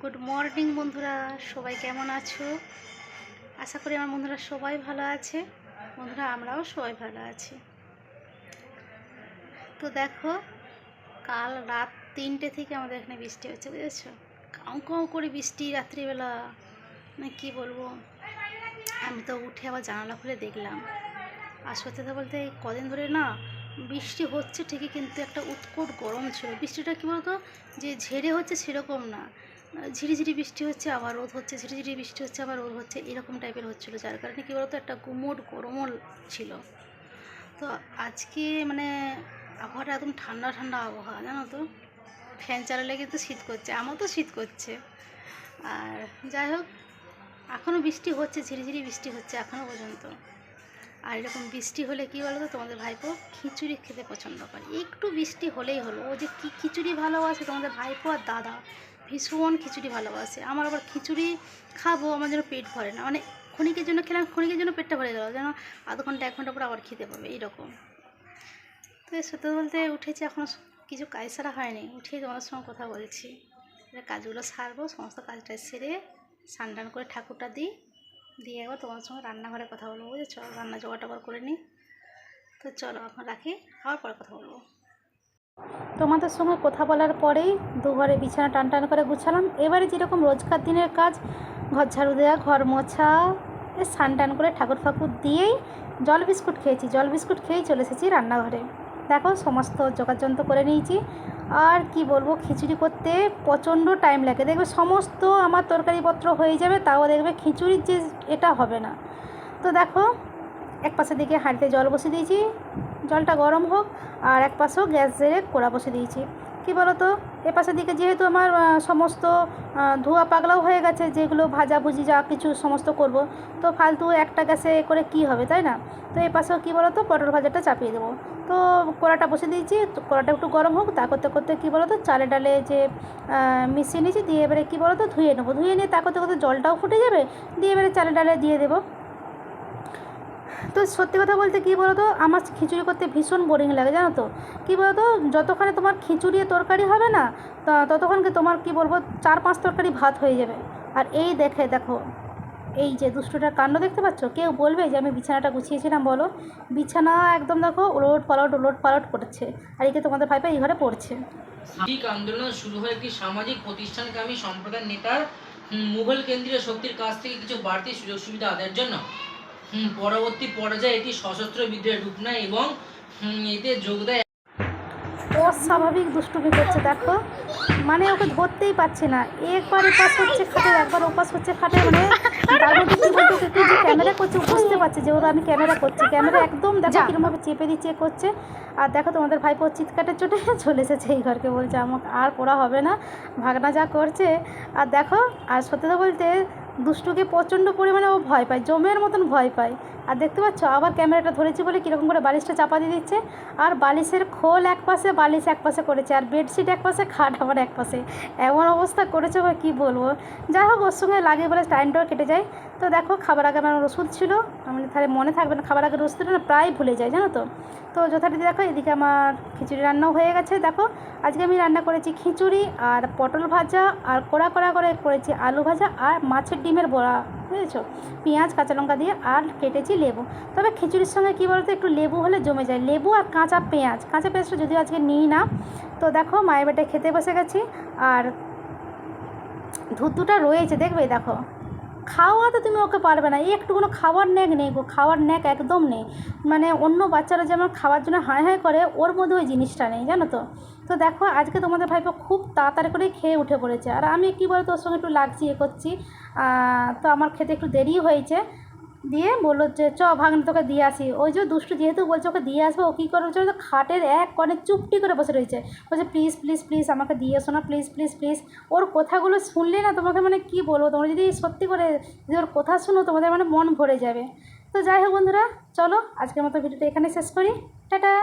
Good morning বন্ধুরা, সবাই কেমন আছো? আশা করি আমার বন্ধুরা সবাই ভালো আছে। বন্ধুরা, আমরাও সবাই ভালো আছি। তো দেখো, কাল রাত 3টে থেকে আমাদের এখানে বৃষ্টি হচ্ছে, বুঝেছো? কাউ কাউ করে বৃষ্টি রাত্রিবেলা, মানে কী বলবো। আমি তো উঠে আবার জানালা খুলে দেখলাম। আর সত্যি কথা বলতে এই কদিন ধরে না বৃষ্টি হচ্ছে ঠিকই, কিন্তু একটা উৎকট গরম ছিল। বৃষ্টিটা কী বলতো, যে ঝেড়ে হচ্ছে সেরকম না, ঝিরিঝিরি বৃষ্টি হচ্ছে আবার রোদ হচ্ছে, ঝিরিঝিরি বৃষ্টি হচ্ছে আবার রোদ হচ্ছে, এরকম টাইপের হচ্ছিলো। যার কারণে কী বলতো, একটা গুমোট গরমও ছিল। তো আজকে মানে আবহাওয়াটা একদম ঠান্ডা ঠান্ডা আবহাওয়া, জানো তো। ফ্যান চালালে কিন্তু শীত করছে, আমার তো শীত করছে। আর যাই হোক, এখনও বৃষ্টি হচ্ছে, ঝিরিঝিরি বৃষ্টি হচ্ছে এখনও পর্যন্ত। আর এরকম বৃষ্টি হলে কী বলো তো, তোমাদের ভাইপো খিচুড়ি খেতে পছন্দ করে। একটু বৃষ্টি হলেই হলো, ও যে কী খিচুড়ি ভালোবাসে তোমাদের ভাইপো আর দাদা, ভীষণ খিচুড়ি ভালোবাসে। আমার আবার খিচুড়ি খাবো, আমার জন্য পেট ভরে না, মানে ক্ষণিকের জন্য খেলাম, ক্ষণিকের জন্য পেটটা ভরে গেল, যেন আধ ঘন্টা 1 ঘন্টা পর আবার খেতে পাবে এইরকম। তো সত্যি বলতে উঠেছি, এখনও কিছু কাজ সারা হয়নি, উঠেই তোমাদের সঙ্গে কথা বলছি। কাজগুলো সারবো, সমস্ত কাজটা সেরে স্নান টান করে ঠাকুরটা দিয়ে একবার তোমার সঙ্গে রান্নাঘরে কথা বলবো, বুঝেছো? রান্না জোগাড় করে নিই। তো চলো এখন রাখি, আবার পরে কথা বলবো। তোমাদের সঙ্গে কথা বলার পরেই দুঘরে বিছানা টান টান করে গুছালাম। এবারে যেরকম রোজকার দিনের কাজ, ঘর ঝাড়ু দেওয়া, ঘর মোছা, স্নান টান করে ঠাকুর ফাকুর দিয়েই জল বিস্কুট খেয়েছি। জল বিস্কুট খেয়েই চলে এসেছি রান্নাঘরে। দেখো, সমস্ত যোগাযন্ত্র করে নিয়েছি। আর কি বলবো, খিচুড়ি করতে প্রচণ্ড টাইম লাগে। দেখবে সমস্ত আমার তরকারিপত্র হয়ে যাবে, তাও দেখবে খিচুড়ির যে এটা হবে না। তো দেখো, এক পাশের দিকে হাঁড়িতে জল বসিয়ে দিয়েছি, জলটা গরম হোক। আর এক পাশেও গ্যাস জেরে কড়া বসিয়ে দিয়েছি। কী বলো তো, এ পাশের দিকে যেহেতু আমার সমস্ত ধোয়া পাগলাও হয়ে গেছে, যেগুলো ভাজাভুজি যা কিছু সমস্ত করব, তো ফালতু একটা গ্যাসে করে কি হবে, তাই না? তো এই পাশেও কী বলো তো, পটল ভাজাটা চাপিয়ে দেবো। তো কড়াটা বসিয়ে দিয়েছি, তো কড়াটা একটু গরম হোক। তা করতে করতে কী বলো তো, চালে ডালে যে মিশিয়ে নিয়েছি, দিয়ে এবারে কী বলো তো ধুয়ে নেবো। ধুয়ে নিয়ে তা করতে করতে জলটাও ফুটে যাবে, দিয়ে এবারে চালে ডালে দিয়ে দেবো। তো সত্যি কথা বলতে কী বলো তো, আমার খিচুড়ি করতে ভীষণ বোরিং লাগে, জানো তো। কী বলো তো, যতক্ষণে তোমার খিচুড়ি তরকারি হবে না, ততক্ষণকে তোমার কী বলবো 4-5 তরকারি ভাত হয়ে যাবে। আর এই দেখো, এই যে দুষ্টুটার কাণ্ড দেখতে পাচ্ছ। কেউ বলবে যে আমি বিছানাটা গুছিয়েছিলাম? বলো, বিছানা একদম দেখো ওলট পালট করছে। আর এই যে তোমাদের ভাইপা এই ঘরে পড়ছে। সামাজিক আন্দোলন শুরু হয় একটি সামাজিক প্রতিষ্ঠানকামী সম্প্রদায়ের নেতার মুঘল কেন্দ্রীয় শক্তির কাছ থেকে কিছু বাড়তি সুযোগ সুবিধা আদায়ের জন্য। পরবর্তী পর্যায়ে এটি সশস্ত্র বিদ্রোহের রূপ নেয় এবং এতে যোগ দেয়। অস্বাভাবিক দুষ্টুমি করছে দেখো, মানে ওকে ধরতেই পারছে না। একবার এপাশ হচ্ছে খাটে, একবার ওপাশ হচ্ছে খাটে, মানে তার মধ্যে কী বলতো, একটু যে ক্যামেরা করছে বুঝতে পারছে যে ওরা আমি ক্যামেরা করছি। ক্যামেরা একদম দেখো কীরকমভাবে চেপে দিচ্ছে করছে। আর দেখো তোমাদের ভাইপো চিৎকারের চোটে চলে এসেছে এই ঘরকে, বলছে আমাকে আর পড়া হবে না, ভাগনা যা করছে। আর দেখো, আর সত্যি কথা বলতে দুষ্টুকে প্রচণ্ড পরিমাণে ও ভয় পায়, জমের মতন ভয় পায়। আর দেখতে পাচ্ছ, আবার ক্যামেরাটা ধরেছি বলে কীরকম করে বালিশটা চাপা দিয়ে দিচ্ছে। আর বালিশের খোল এক পাশে, বালিশ এক পাশে করেছে, আর বেডশিট এক পাশে, খাট আবার এক পাশে, এমন অবস্থা করেছে বা কী বলবো। যাই হোক, ওর সঙ্গে লাগে বলে টাইমটাও কেটে যায়। তো দেখো, খাবার আগে আমার ওষুধ ছিল, আমি তাহলে মনে থাকবে না, খাবার আগে ওষুধটা না প্রায় ভুলে যায়, জানো তো। তো যথারীতি দেখো, এদিকে আমার খিচুড়ি রান্নাও হয়ে গেছে। দেখো, আজকে আমি রান্না করেছি খিচুড়ি আর পটল ভাজা, আর কড়া করে করেছি আলু ভাজা আর মাছের ডিমের বড়া, বুঝেছো? পেঁয়াজ কাঁচা লঙ্কা দিয়ে, আর কেটেছি লেবু। তবে খিচুড়ির সঙ্গে কী বলতো, একটু লেবু হলে জমে যায়, লেবু আর কাঁচা পেঁয়াজটা যদিও আজকে নিই না। তো দেখো, মায়ের বেটায় খেতে বসে গেছি। আর ধুতুটা রয়েছে, দেখবে দেখো, খাওয়া তো তুমি ওকে পারবে না, একটু কোনো খাওয়ার ন্যাক নেই গো, খাওয়ার ন্যাক একদম নেই। মানে অন্য বাচ্চারা যেমন খাওয়ার জন্য হায় হায় করে, ওর মধ্যে ওই জিনিসটা নেই, জানো তো। তো দেখো, আজকে তোমাদের ভাইপো খুব তাড়াতাড়ি করেই খেয়ে উঠে পড়েছে। আর আমি কী বলতো, ওর সঙ্গে একটু লাগছি, করছি। তো আমার খেতে একটু দেরি হয়েছে। দিয়ে বললো যে ভাগ্নে তোকে দিয়ে আসি। ওই যে দুষ্টু যেহেতু বলছে ওকে দিয়ে আসবে, ও কী করে বলছে, খাটের এক কোণে চুপটি করে বসে রয়েছে, বলছে প্লিজ প্লিজ প্লিজ আমাকে দিয়ে এসো না, প্লিজ প্লিজ প্লিজ। ওর কথাগুলো শুনলে না তোমাকে মানে কী বলবো, তোমরা যদি সত্যি করে যদি ওর কথা শুনো, তোমাদের মানে মন ভরে যাবে। তো যাই হোক বন্ধুরা, চলো আজকের মতো ভিডিওটা এখানে শেষ করি। টাটা।